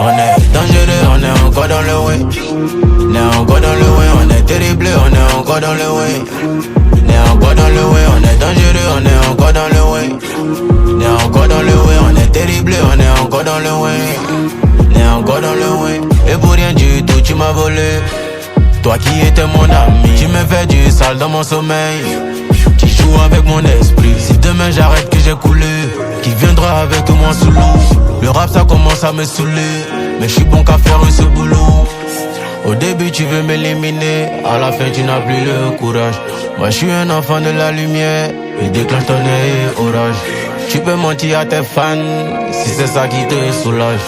On est dangereux, on est encore dans le way. On est encore dans le way, on est terrible, on est encore dans le way. On est encore dans le way, on est dangereux, on est encore dans le way. On est encore dans le way, on est terrible, on est encore dans le way. On est encore dans le way. Et pour rien du tout, tu m'as volé. Toi qui étais mon ami, tu me fais du sale dans mon sommeil. Tu joues avec mon esprit. Si demain j'arrête que j'ai coulé, qui viendra avec moi sous l'eau? Le rap ça commence à me saouler, mais je suis bon qu'à faire ce boulot. Au début tu veux m'éliminer, à la fin tu n'as plus le courage. Moi je suis un enfant de la lumière, et déclenche ton œil orage. Tu peux mentir à tes fans, si c'est ça qui te soulage.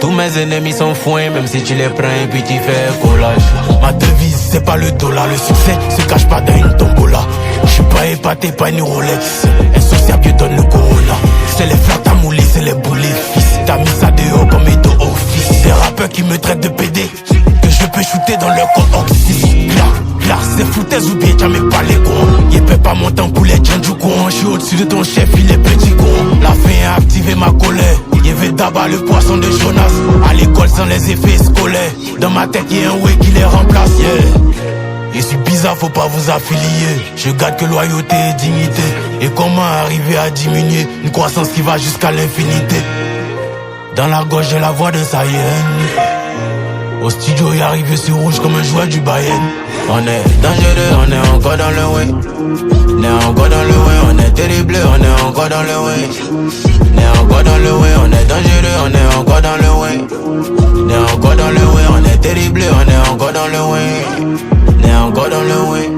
Tous mes ennemis sont foins, même si tu les prends et puis tu fais collage. Ma devise c'est pas le dollar, le succès se cache pas dans une tombola. Je suis pas épaté, pas une Rolex, un sociable donne le Corona. C'est les flats à mouler, c'est les boulets fils. T'as mis ça dehors comme édo office. Des rappeurs qui me traitent de PD, que je peux shooter dans leur corps oxy. Là, c'est foutaise ou bien t'as même pas les cons. Y'a peut pas monter en poulet, tiens du con. Je suis au-dessus de ton chef, il est petit con. La fin a activé ma colère. Y'avait d'abord le poisson de Jonas. À l'école sans les effets scolaires. Dans ma tête y'a un way qui les remplace, yeah. Je suis bizarre, faut pas vous affilier. Je garde que loyauté et dignité. Et comment arriver à diminuer une croissance qui va jusqu'à l'infinité? Dans la gauche j'ai la voix de Sayen. Au studio y arrivé sur rouge comme un joueur du Bayern. On est dangereux, on est encore dans le way. On est encore dans le way, on est terrible, on est encore dans le way. On est encore dans le way, on est dangereux, on est encore dans le way. On est encore dans le way, on est terrible, on est encore dans le way. On est encore dans le way.